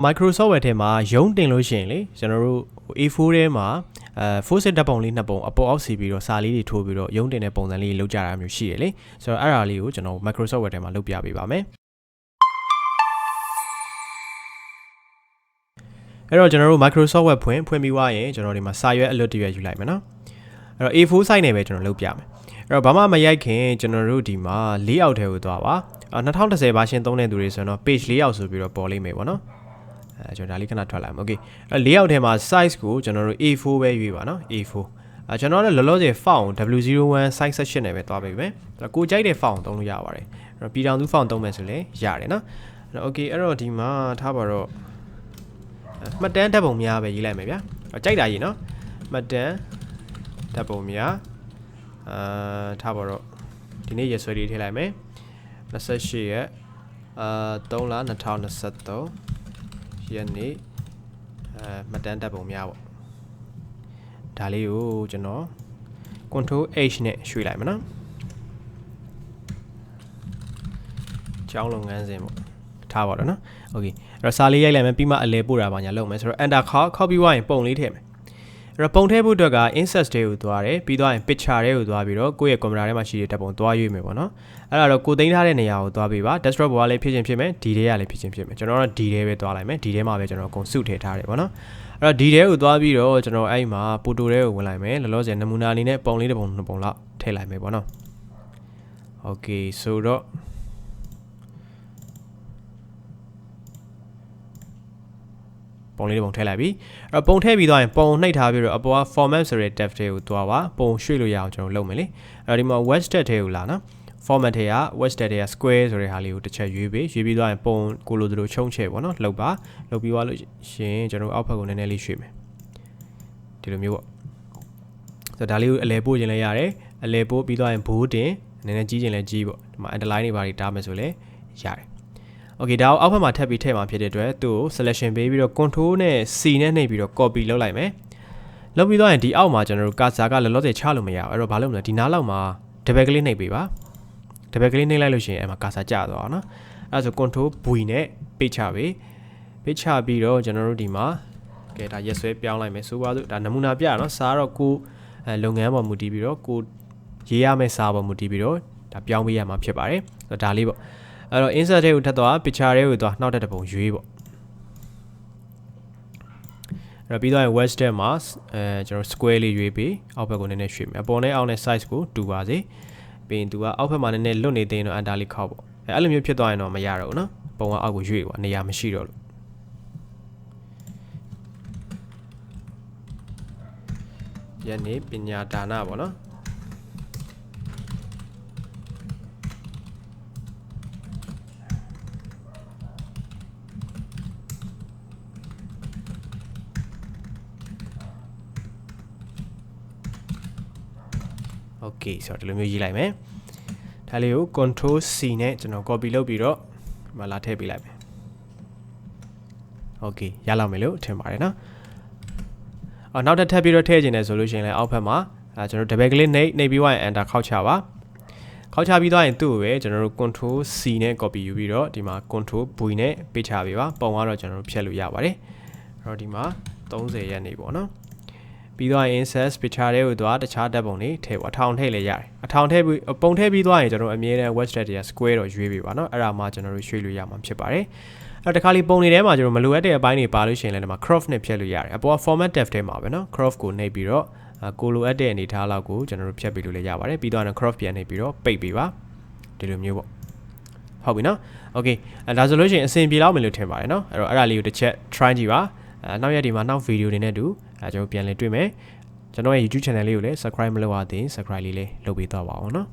Microsoft ဝယ်ထဲမှာရုံးတင်လို့ရှိရင်လေကျွန်တော်တို့ A4 ထဲမှာfull set ဓာတ်ပုံလေးနှစ်ပုံအပေါ်အောက်စီပြီးတော့စာလေးတွေထိုးပြီးတော့ရုံးတင်တဲ့ပုံစံလေးလောက်ကြတာမျိုးရှိရလေဆိုတော့အဲ့ဒါလေးကိုကျွန်တော် Microsoft Word ထဲမှာလုပ်ပြပေးပါမယ်အဲ့တော့ကျွန်တော်တို့ Microsoft Word ဖွင့်ပြီးွားရင်ကျွန်တော်ဒီမှာစာရွက်အလွတ်တရွက်ယူလိုက်မယ်နော်အဲ့တော့ A4 size နဲ့ပဲကျွန်တော်လုပ်ပြမယ်အဲ့တော့ဘာမှမရိုက်ခင်ကျွန်တော်တို့ဒီမှာlayout ထဲကိုသွားပါ2010 version သုံးတဲ့သူတွေဆိုတော့ page layout ဆိုပြီးတော့ပေါ်လိမ့်မယ်ပေါ့နော်ကျွန်တော်ဒါလေးခဏထွက်လိုက်မယ် okay layout ထဲမှာ size ကိုကျွန်တော်တို့ A4 ပဲရွေးပါနော် A4 ကျွန်တော်လည်းလောလောဆယ် font W01 size section နဲ့ပဲသွားပေးမယ်ကိုကြိုက်တဲ့ font သုံးလို့ရပါတယ်အဲ့တော့ပြည်ထောင်စု font သုံးမယ်ဆိုလည်းရတယ်နော်အဲ့တော့ okay အဲ့တော့ဒီမှာထားပါတော့မှတ်တမ်းဓာတ်ပုံများပဲရေးလိုက်မယ်ဗျာကြိုက်တာရေးနော်မှတ်တမ်းဓာတ်ပုံများထားပါတော့ဒီနေ့ရက်စွဲလေးထည့်လိုက်မယ်28ရက်3လ2023ရက်နေ့မှတ်တမ်းဓာတ်ပုံများပေါ့ဒါလေးကိုကျွန်တော် Ctrl H နဲ့ရွှေ့လိုက်မယ်နော်ကျောင်းလုပ်ငန်းစဉ်ပေါ့ထားပါတော့နော် okay အဲ့တော့စာလေးရိုက်လိုက်မယ်ပြီးမှအလဲပို့တာပါညာလုပ်မယ်ဆိုတော့ enter ခေါက်ပြီးွားရင်ပုံလေးထည့်မယ်အဲ့တော့ပုံထည့်ဖို့အတွက်က insert တွေကိုသွားတယ်ပြီးသွားရင် picture တွေကိုသွားပြီးတော့ကိုယ့်ရဲ့ computer ထဲမှာရှိတဲ့ဓာတ်ပုံသွားရွေးမယ်ပေါ့နော်အဲ့ဒါတော့ကိုသိမ်းထားတဲ့နေရာကိုသွားပေးပါ desktop ဘောကလည်းဖြစ်ချင်းဖြစ်မယ်ဒီထဲကလည်းဖြစ်ချင်းဖြစ်မယ်ကျွန်တော်တော့ဒီထဲပဲသွားလိုက်မယ်ဒီထဲမှာပဲကျွန်တော်အကုန်စုထည့်ထားတယ်ပေါ့နော်အဲ့တော့ဒီထဲကိုသွားပြီးတော့ကျွန်တော်အဲ့မှာပိုတိုထဲကိုဝင်လိုက်မယ်လောလောဆယ်နမူနာအနေနဲ့ပုံလေးတစ်ပုံနှစ်ပုံလောက်ထည့်လိုက်မယ်ပေါ့နော် okay ဆိုတော့ပုံလေးတစ်ပုံထည့်လိုက်ပြီအဲ့တော့ပုံထည့်ပြီးသွားရင်ပုံနှိပ်ထားပြီးတော့အပေါ်က format ဆိုတဲ့ tab တွေကိုသွားပါပုံရွှေ့လို့ရအောင်ကျွန်တော်လုပ်မယ်လေအဲ့တော့ဒီမှာ wedge tab ထဲကိုလာနော် format ထဲက wedge tab ထဲက square ဆိုတဲ့ဟာလေးကိုတစ်ချက်ရွေးပြီးသွားရင်ပုံကိုလိုသလိုချုံးချဲပေါ့နော်လုပ်ပြီးသွားလို့ရှင်ကျွန်တော်အောက်ဘက်ကိုနည်းနည်းလေးရွှေ့မယ်ဒီလိုမျိုးပေါ့ဆိုတော့ဒါလေးကိုအလဲပို့ခြင်းလည်းရတယ်အလဲပို့ပြီးသွားရင်ဘိုးတင်နည်းနည်းကြီးခြင်းလည်းကြီးပေါ့ဒီမှာ underline တွေပါတားမယ်ဆိုလည်းရတယ်okay ဒါကိုအောက်ဘက်မှာထပ်ပြီးထည့်မှာဖြစ်တဲ့အတွက်သူ့ကို selection ပေးပြီးတော့ control နဲ့ C နဲ့နှိပ်ပြီးတော့ copy လုပ်လိုက်မယ်လုပ်ပြီးတော့ရင်ဒီအောက်မှာကျွန်တော်တို့ cursor ကလောလောဆယ်ချလို့မရဘူးအဲ့တော့ဘာလုပ်မလဲဒီနားလောက်မှာ double click နှိပ်ပေးပါ double click နှိပ်လိုက်လို့ရှိရင်အဲ့မှာ cursor ကျသွားအောင်နော်အဲ့ဒါဆို control V နဲ့ page ချပြီးတော့ကျွန်တော်တို့ဒီမှာကဲဒါရက်ဆွဲပြောင်းလိုက်မယ်ဆိုပါစို့ဒါနမူနာပြရနော်စာတော့ကိုလုပ်ငန်းပေါ်မူတည်ပြီးတော့ကိုရေးရမယ့်စာပေါ်မူတည်ပြီးတော့ဒါပြောင်းပေးရမှာဖြစ်ပါတယ်ဆိုတော့ဒါလေးပေါ့အဲ့တော့ insert တွေကိုထပ်သွား picture တွေကိုသွားနှောက်တဲ့ပုံရွေးပေါ့အဲ့တော့ပြီးတော့ wedge tab မှာကျွန်တော် square လေးရွေးပြီးအောက်ဘက်ကိုနည်းနည်းရွှေ့မယ်အပေါ်နဲ့အောက်နဲ့ size ကိုတူပါစေပြီးရင်သူကအောက်ဘက်မှာနည်းနည်းလွတ်နေသေးရင်တော့ enter လေးခောက်ပေါ့အဲ့လိုမျိုးဖြစ်သွားရင်တော့မရတော့ဘူးနော်ပုံကအောက်ကိုရွေ့ပါနေရာမရှိတော့လို့ယနေ့ပညာဒါနပေါ့နော်okay ဆိုတော့ဒီလိုမျိုးရေးလိုက်မယ်ဒါလေးကို control C နဲ့ကျွန်တော် copy လုပ်ပြီးတော့မလာထည့်ပေးလိုက်မယ် okay ရလောက်မယ်လို့ထင်ပါတယ်နော်နောက်တစ်ထပ်ပြီးတော့ထည့်ခြင်းနဲ့ဆိုလို့ရှိရင်လည်းအောက်ဘက်မှာကျွန်တော် double click နှိပ်ပြီးွားရင် enter ခောက်ချပါခောက်ချပြီးသွားရင်သူ့ကိုပဲကျွန်တော်တို့ control C နဲ့ copy ယူပြီးတော့ဒီမှာ control V နဲ့ပေးချပေးပါပုံကတော့ကျွန်တော်တို့ဖြတ်လို့ရပါတယ်အဲ့တော့ဒီမှာ30ရက်နေပေါ့နော်ပြီးတော့ insert picture တွေကိုသွားတခြားဓာတ်ပုံတွေထည့်ပါအထောင်ထည့်လည်းရတယ်အထောင်ထည့်ပြီးပုံထည့်ပြီးသွားရင်ကျွန်တော်အမြဲတမ်း wedge tab တွေက square တော့ရွေးပေးပါနော်အဲ့ဒါမှကျွန်တော်တို့ရွှေ့လို့ရမှာဖြစ်ပါတယ်အဲ့တခါလေးပုံတွေထဲမှာကျွန်တော်မလိုအပ်တဲ့အပိုင်းတွေပါလို့ရှိရင်လည်းဒီမှာ crop နဲ့ဖြတ်လို့ရတယ်အပေါ်က format tab ထဲမှာပဲနော် crop ကိုနှိပ်ပြီးတော့ကိုလိုအပ်တဲ့အနေထားလောက်ကိုကျွန်တော်တို့ဖြတ်ပေးလို့လည်းရပါတယ်ပြီးတော့ crop ပြန်နှိပ်ပြီးတော့ပိတ်ပေးပါဒီလိုမျိုးပေါ့ဟုတ်ပြီနော် okay ဒါဆိုလို့ရှိရင်အဆင်ပြေလောက်မယ်လို့ထင်ပါတယ်နော်အဲ့တော့အဲ့ဒါလေးကိုတစ်ချက် try ကြည့်ပါနောက်ရက်ဒီမှာနောက် video တွေနဲ့တူကျွန်တော်ပြန်လည်တွေ့မယ်ကျွန်တော်ရဲ့ YouTube channel လေးကိုလည်း subscribe မလုပ်ရသေးရင် subscribe လေးလုပ်ပေးသွားပါအောင်နော်